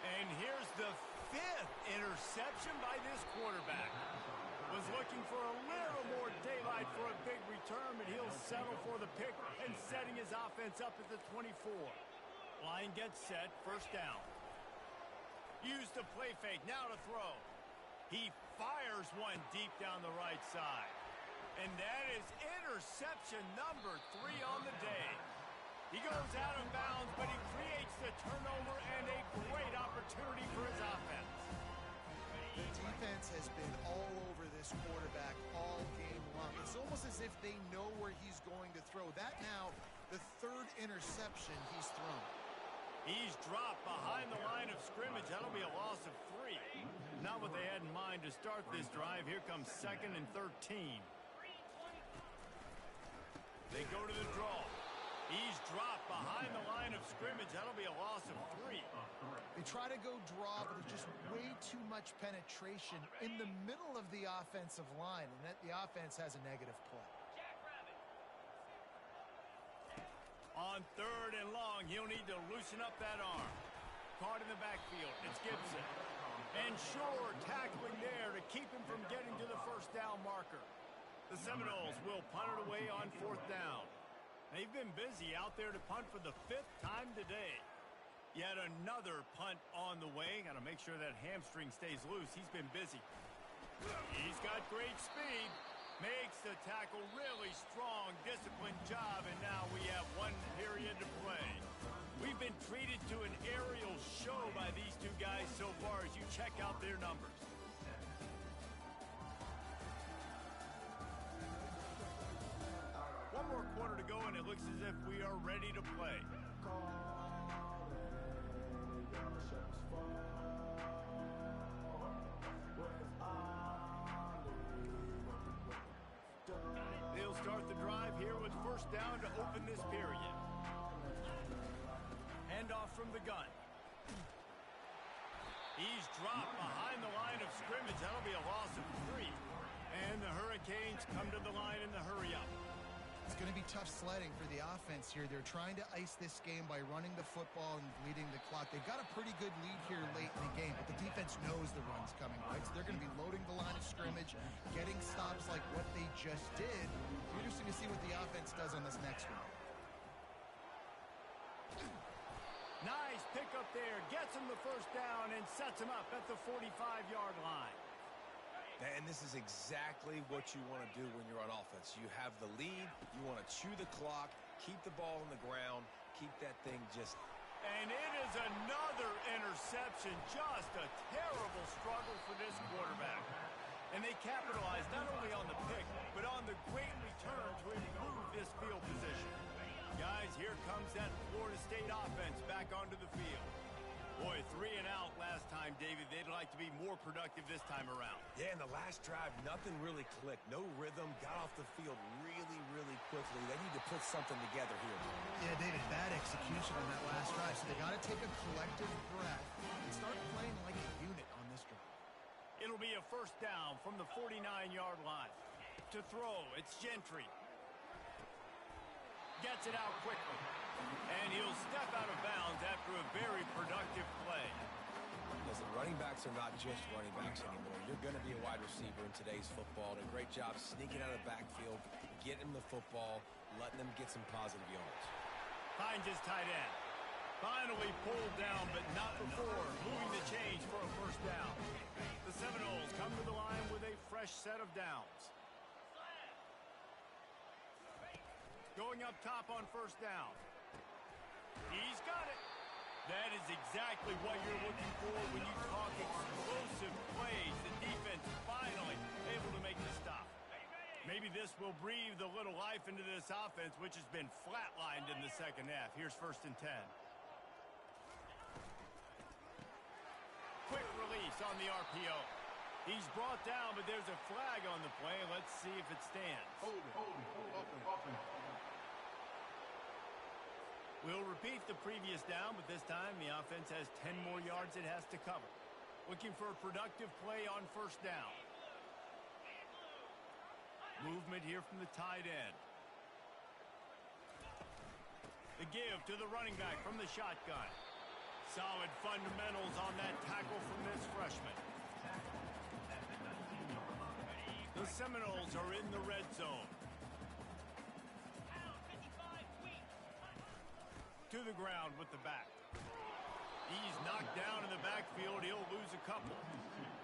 And here's the 5th interception by this quarterback. Was looking for a little more daylight for a big return, but he'll settle for the pick and setting his offense up at the 24. Line gets set, first down. Use the play fake, now to throw. He fires one deep down the right side. And that is interception number 3 on the day. He goes out of bounds, but he creates the turnover and a great opportunity for his offense. The defense has been all over this quarterback all game long. It's almost as if they know where he's going to throw. That now, the 3rd interception he's thrown. He's dropped behind the line of scrimmage. That'll be a loss of 3. Not what they had in mind to start this drive. Here comes 2nd and 13. They go to the draw. He's dropped behind the line of scrimmage. That'll be a loss of 3. They try to go draw, but there's just way too much penetration in the middle of the offensive line, and that the offense has a negative play. On 3rd and long, he'll need to loosen up that arm. Caught in the backfield. It's Gibson. And Shore tackling there to keep him from getting to the first down marker. The Seminoles will punt it away on 4th down. They've been busy out there to punt for the 5th time today. Yet another punt on the way. Got to make sure that hamstring stays loose. He's been busy. He's got great speed. Makes the tackle really strong, disciplined job, and now we have 1 period to play. We've been treated to an aerial show by these 2 guys so far as you check out their numbers. One more quarter to go, and it looks as if we are ready to play. They'll start the drive here with first down to open this period. Handoff from the gun. He's dropped behind the line of scrimmage. That'll be a loss of 3. And the Hurricanes come to the line in the hurry-up. It's going to be tough sledding for the offense here. They're trying to ice this game by running the football and leading the clock. They've got a pretty good lead here late in the game, but the defense knows the run's coming, right? So they're going to be loading the line of scrimmage, getting stops like what they just did. Interesting to see what the offense does on this next one. Nice pickup there. Gets him the first down and sets him up at the 45-yard line. And this is exactly what you want to do when you're on offense. You have the lead. You want to chew the clock, keep the ball on the ground, keep that thing just... And it is another interception. Just a terrible struggle for this quarterback. And they capitalize not only on the pick, but on the great return to improve this field position. Guys, here comes that Florida State offense back onto the field. Boy, 3 and out last time, David. They'd like to be more productive this time around. Yeah, in the last drive, nothing really clicked. No rhythm. Got off the field really, really quickly. They need to put something together here. Yeah, David, bad execution on that last drive. So they got to take a collective breath and start playing like a unit on this drive. It'll be a first down from the 49-yard line. To throw, it's Gentry. Gets it out quickly. And he'll step out of bounds after a very productive play. Listen, running backs are not just running backs anymore. You're going to be a wide receiver in today's football. Did a great job sneaking out of the backfield, getting him the football, letting them get some positive yards. Finds his tight end. Finally pulled down, but not before moving the change for a first down. The Seminoles come to the line with a fresh set of downs. Going up top on first down. He's got it. That is exactly what you're looking for when you talk explosive plays. The defense finally able to make the stop. Maybe this will breathe a little life into this offense, which has been flatlined in the second half. Here's 1st and 10. Quick release on the RPO. He's brought down, but there's a flag on the play. Let's see if it stands. Hold it. We'll repeat the previous down, but this time the offense has 10 more yards it has to cover. Looking for a productive play on first down. Movement here from the tight end. The give to the running back from the shotgun. Solid fundamentals on that tackle from this freshman. The Seminoles are in the red zone. To the ground with the back. He's knocked down in the backfield. He'll lose a couple.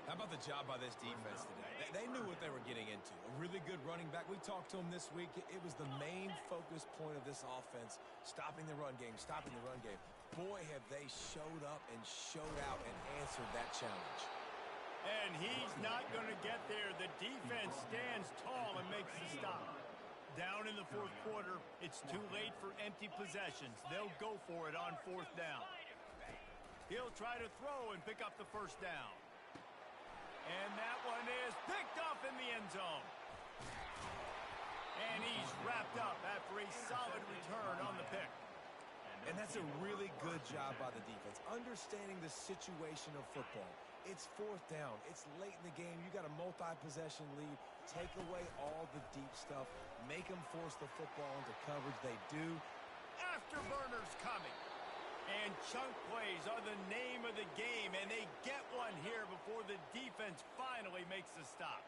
How about the job by this defense today? They knew what they were getting into. A really good running back. We talked to him this week. It was the main focus point of this offense, stopping the run game, stopping the run game. Boy, have they showed up and showed out and answered that challenge. And he's not going to get there. The defense stands tall and makes the stop. Down in the fourth quarter, it's too late for empty possessions. They'll go for it on fourth down. He'll try to throw and pick up the first down. And that one is picked off in the end zone. And he's wrapped up after a solid return on the pick. And that's a really good job by the defense, understanding the situation of football. It's fourth down. It's late in the game. You got a multi-possession lead. Take away all the deep stuff. Make them force the football into coverage. They do. Afterburners coming. And chunk plays are the name of the game, and they get one here before the defense finally makes the stop.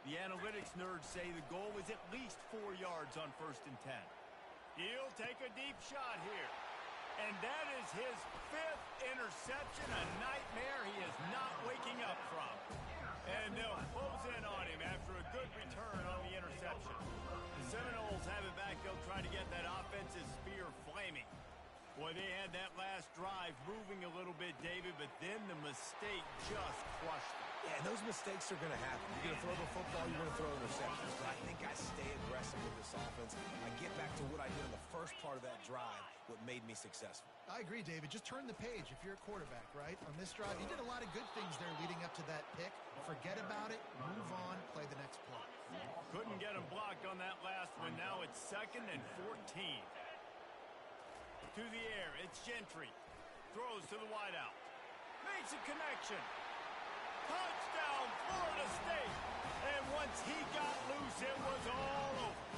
The analytics nerds say the goal is at least 4 yards on 1st and 10. He'll take a deep shot here. And that is his 5th interception, a nightmare he is not waking up from. And they'll close in on him after a good return on the interception. The Seminoles have it back. They'll try to get that offensive spear flaming. Boy, they had that last drive moving a little bit, David, but then the mistake just crushed them. Yeah, and those mistakes are going to happen. You're going to throw the football, you're going to throw interceptions. But I think I stay aggressive with this offense. I get back to what I did in the first part of that drive, what made me successful. I agree, David. Just turn the page if you're a quarterback, right? On this drive, you did a lot of good things there leading up to that pick. Forget about it, move on, play the next play. Couldn't get him blocked on that last one. Now it's 2nd and 14. To the air, it's Gentry. Throws to the wideout. Makes a connection. Touchdown, Florida State. And once he got loose, it was all over.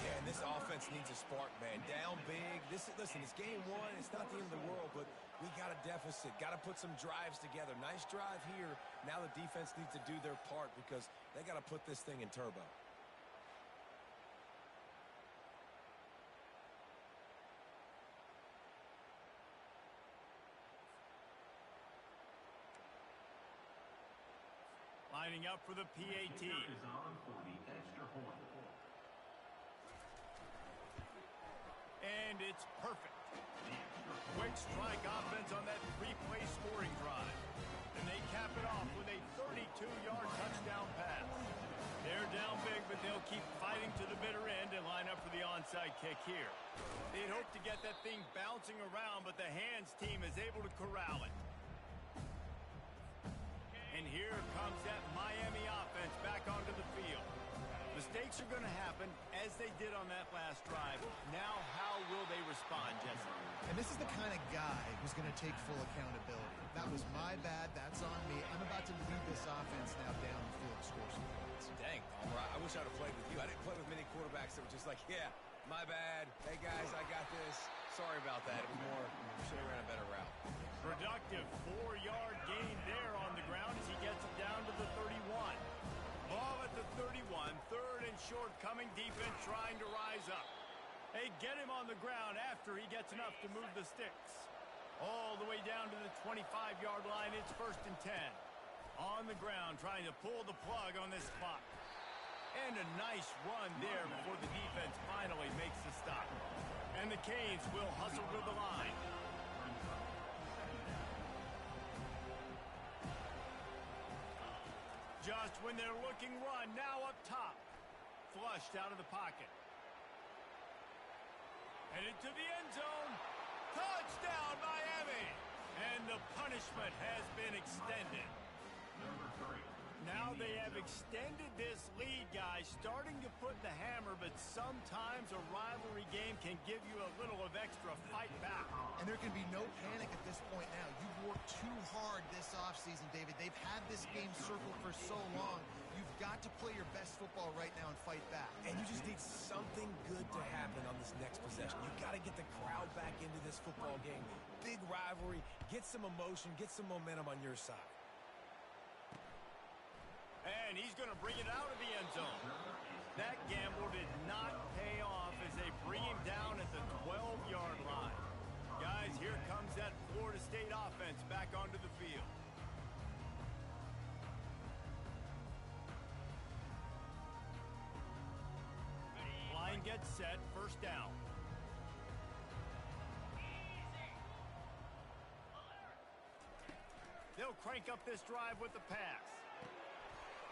Yeah, and this offense needs a spark, man. Down big. Listen, it's game 1. It's not the end of the world, but we got a deficit. Got to put some drives together. Nice drive here. Now the defense needs to do their part because they got to put this thing in turbo. Lining up for the PAT. Is on for the extra point. And it's perfect. Quick strike offense on that 3-play scoring drive. And they cap it off with a 32-yard touchdown pass. They're down big, but they'll keep fighting to the bitter end and line up for the onside kick here. They'd hope to get that thing bouncing around, but the hands team is able to corral it. And here comes that Miami offense back onto the field. Mistakes are going to happen, as they did on that last drive. Now, how will they respond, Jesse? And this is the kind of guy who's going to take full accountability. That was my bad. That's on me. I'm about to lead this offense now down the field to score some points. Dang, Palmer, I wish I'd have played with you. I didn't play with many quarterbacks that were just like, yeah, my bad. Hey, guys, I got this. Sorry about that. It was more, should have ran a better route. Productive 4-yard gain there on the ground as he gets it down to the 31. Ball at the 31, 3rd and short, coming defense trying to rise up. They get him on the ground after he gets enough to move the sticks. All the way down to the 25-yard line, it's 1st and 10. On the ground, trying to pull the plug on this clock. And a nice run there before the defense finally makes the stop. And the Canes will hustle to the line. Just when they're looking run, now up top. Flushed out of the pocket. Headed to the end zone. Touchdown, Miami! And the punishment has been extended. Number 3. Now they have extended this lead, guys, starting to put the hammer, but sometimes a rivalry game can give you a little of extra fight back. And there can be no panic at this point now. You've worked too hard this offseason, David. They've had this game circled for so long. You've got to play your best football right now and fight back. And you just need something good to happen on this next possession. You got to get the crowd back into this football game. Big rivalry. Get some emotion. Get some momentum on your side. And And he's going to bring it out of the end zone. That gamble did not pay off as they bring him down at the 12-yard line. Guys, here comes that Florida State offense back onto the field. Line gets set, first down. They'll crank up this drive with the pass.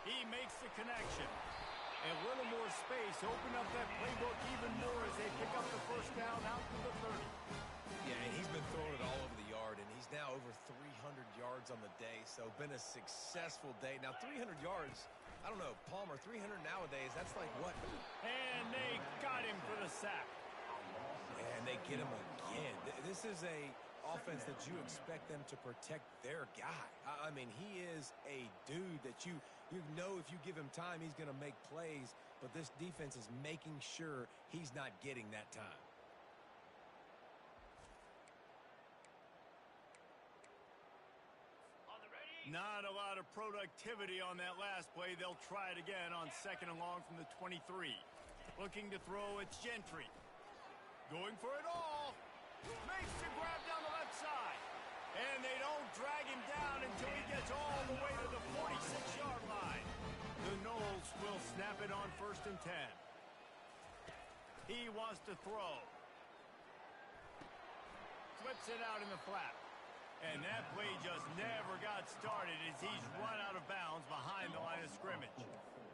He makes the connection. A little more space, open up that playbook even more as they pick up the first down out to the 30. Yeah, and he's been throwing it all over the yard, and he's now over 300 yards on the day, so been a successful day. Now, 300 yards, I don't know, Palmer, 300 nowadays, that's like what? And they got him for the sack. And they get him again. This is a offense that you expect them to protect their guy. I mean, he is a dude that you know if you give him time, he's going to make plays, but this defense is making sure he's not getting that time. Not a lot of productivity on that last play. They'll try it again on second and long from the 23. Looking to throw, it's Gentry. Going for it all. Makes the grab down the left side. And they don't drag him down until he gets all the way to the 46-yard line. The Noles will snap it on first and 10. He wants to throw. Flips it out in the flat. And that play just never got started as he's run out of bounds behind the line of scrimmage.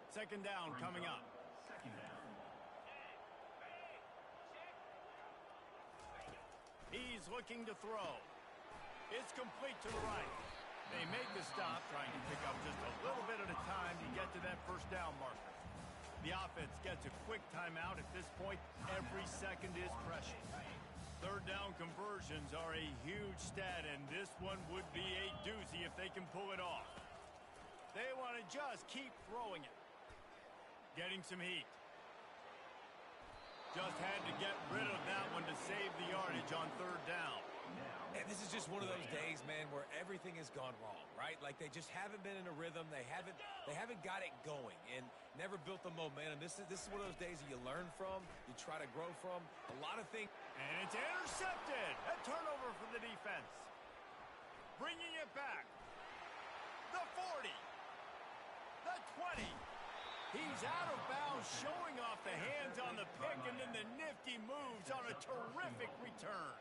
Second down coming up. He's looking to throw. It's complete to the right. They make the stop, trying to pick up just a little bit at a time to get to that first down marker. The offense gets a quick timeout. At this point, every second is precious. Third down conversions are a huge stat, and this one would be a doozy if they can pull it off. They want to just keep throwing it. Getting some heat. Just had to get rid of that one to save the yardage on third down. And this is just one of those days, man, where everything has gone wrong, right? Like they just haven't been in a rhythm. They haven't got it going and never built the momentum. This is one of those days that you learn from, you try to grow from. A lot of things. And it's intercepted. A turnover for the defense. Bringing it back. The 40. The 20. He's out of bounds, showing off the hands on the pick, and then the nifty moves on a terrific return.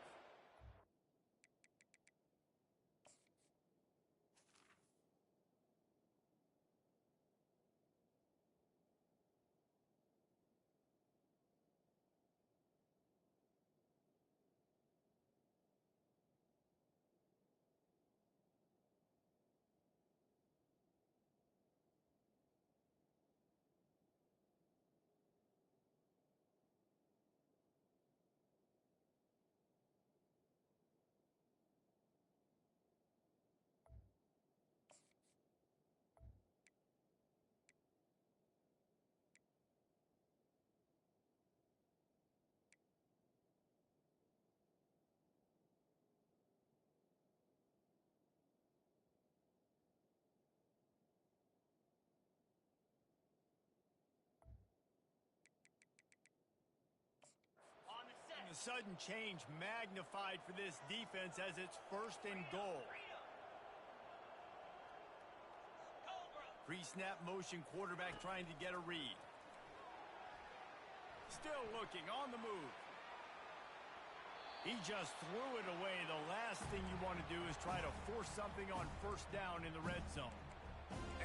The sudden change magnified for this defense as it's first and goal. Pre-snap motion, quarterback trying to get a read. Still looking on the move. He just threw it away. The last thing you want to do is try to force something on first down in the red zone.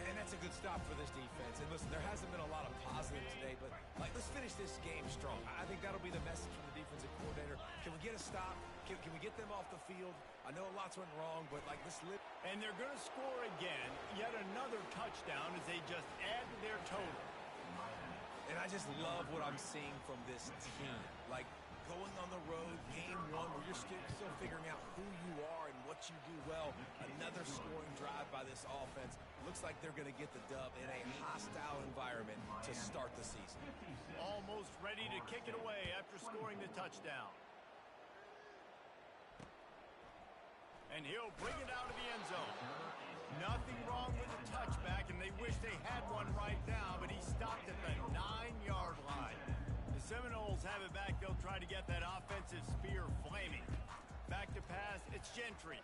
And that's a good stop for this defense. And listen, there hasn't been a lot of positive today, but let's finish this game strong. I think that'll be the message from the defensive coordinator. Can we get a stop? Can we get them off the field? I know lots went wrong, but let's live. And they're going to score again, yet another touchdown as they just add to their total. And I just love what I'm seeing from this team. Like going on the road, game one, where you're still figuring out who you are and what you do well. Another scoring drive by this offense. Looks like they're going to get the dub in a hostile environment to start the season. Almost ready to kick it away after scoring the touchdown. And he'll bring it out of the end zone. Nothing wrong with the touchback, and they wish they had one right now, but he stopped at the 9-yard line. The Seminoles have it back. They'll try to get that offensive spear flaming. Back to pass, it's Gentry.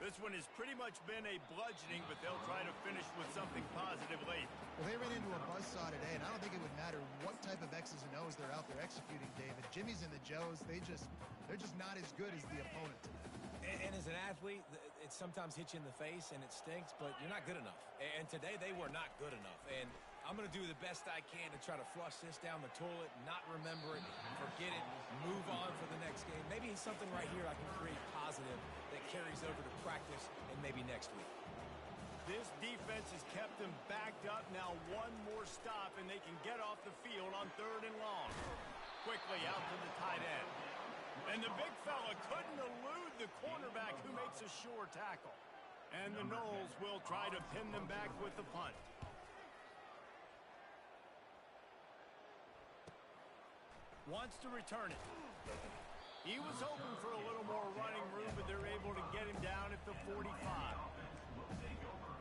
This one has pretty much been a bludgeoning, but they'll try to finish with something positive late. Well, they ran into a buzzsaw today, and I don't think it would matter what type of X's and O's they're out there executing, David. Jimmy's and the Joes, they're just not as good as the opponent. And as an athlete, it sometimes hits you in the face and it stinks, but you're not good enough. And today they were not good enough. And I'm going to do the best I can to try to flush this down the toilet, not remember it, forget it, move on for the next game. Maybe something right here I can create positive that carries over to practice and maybe next week. This defense has kept them backed up. Now one more stop, and they can get off the field on 3rd and long. Quickly out to the tight end. And the big fella couldn't elude the cornerback who makes a sure tackle. And the Noles will try to pin them back with the punt. Wants to return it. He was hoping for a little more running room, but they're able to get him down at the 45.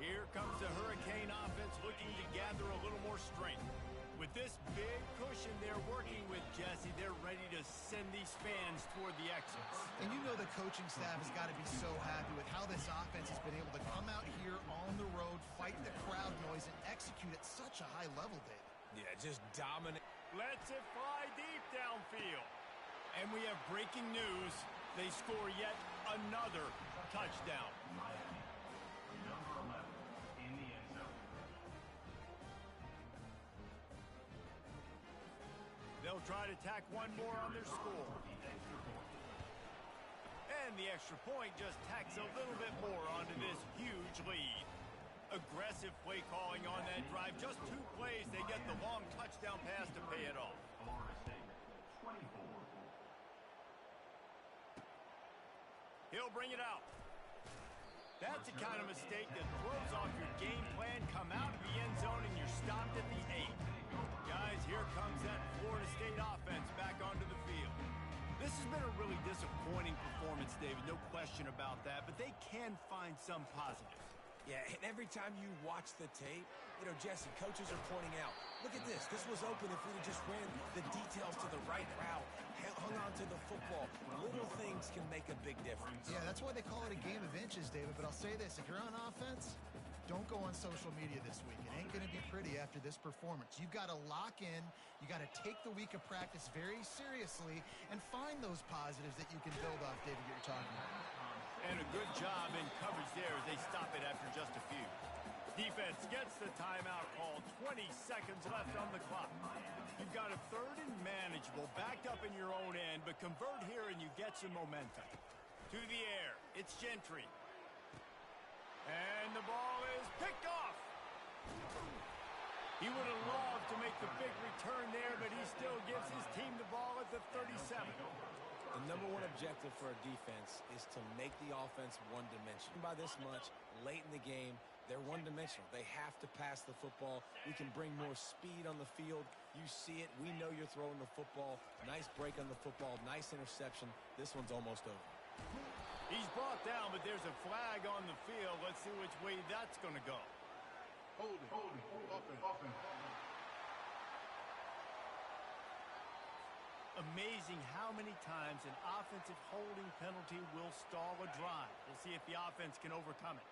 Here comes the Hurricane offense looking to gather a little more strength. With this big cushion they're working with, Jesse, they're ready to send these fans toward the exits. And you know the coaching staff has got to be so happy with how this offense has been able to come out here on the road, fight the crowd noise, and execute at such a high level, David. Yeah, just dominate. Lets it fly deep downfield. And we have breaking news. They score yet another touchdown. Miami, number 11 in the end zone. They'll try to tack one more on their score. And the extra point just tacks a little bit more onto this huge lead. Aggressive play calling on that drive. Just 2 plays, they get the long touchdown pass to pay it off. Florida State, 24. He'll bring it out. That's the kind of mistake that throws off your game plan. Come out of the end zone and you're stopped at the 8. Guys, here comes that Florida State offense back onto the field. This has been a really disappointing performance, David. No question about that, but they can find some positives. Yeah, and every time you watch the tape, you know, Jesse, coaches are pointing out, look at this. This was open if we'd have just ran the details to the right route, hung on to the football. Little things can make a big difference. Yeah, that's why they call it a game of inches, David. But I'll say this, if you're on offense, don't go on social media this week. It ain't going to be pretty after this performance. You've got to lock in. You got to take the week of practice very seriously and find those positives that you can build off, David, you're talking about. And a good job in coverage there as they stop it after just a few. Defense gets the timeout called. 20 seconds left on the clock. You've got a 3rd and manageable, backed up in your own end, but convert here and you get some momentum. To the air, it's Gentry. And the ball is picked off. He would have loved to make the big return there, but he still gives his team the ball at the 37. The number one objective for a defense is to make the offense one-dimensional. By this much, late in the game, they're one-dimensional. They have to pass the football. We can bring more speed on the field. You see it. We know you're throwing the football. Nice break on the football. Nice interception. This one's almost over. He's brought down, but there's a flag on the field. Let's see which way that's going to go. Holding. Offense. Amazing how many times an offensive holding penalty will stall a drive. We'll see if the offense can overcome it.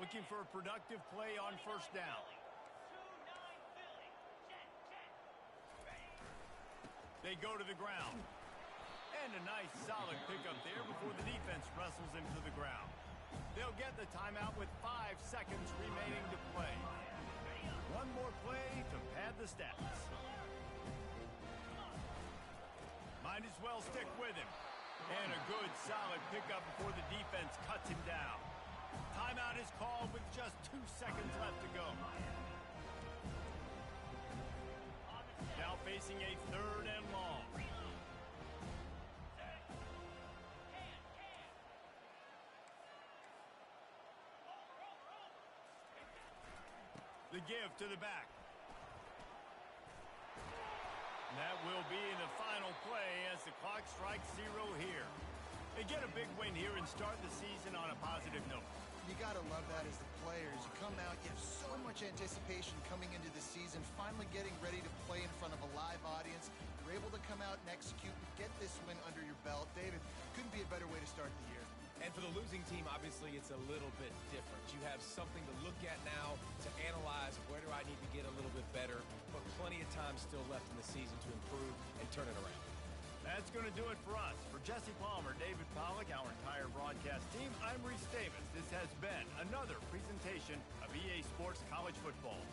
Looking for a productive play on 1st down. They go to the ground. And a nice solid pickup there before the defense wrestles him to the ground. They'll get the timeout with 5 seconds remaining to play. One more play to pad the stats. Might as well stick with him. And a good solid pickup before the defense cuts him down. Timeout is called with just 2 seconds left to go. Now facing a 3rd and long. The give to the back. And that will be the final play as the clock strikes 0 here. They get a big win here and start the season on a positive note. You got to love that as the players. You come out, you have so much anticipation coming into the season, finally getting ready to play in front of a live audience. You're able to come out and execute and get this win under your belt. David, couldn't be a better way to start the year. And for the losing team, obviously, it's a little bit different. You have something to look at now to analyze where do I need to get a little bit better, but plenty of time still left in the season to improve and turn it around. That's going to do it for us. For Jesse Palmer, David Pollack, our entire broadcast team, I'm Reese Davis. This has been another presentation of EA Sports College Football.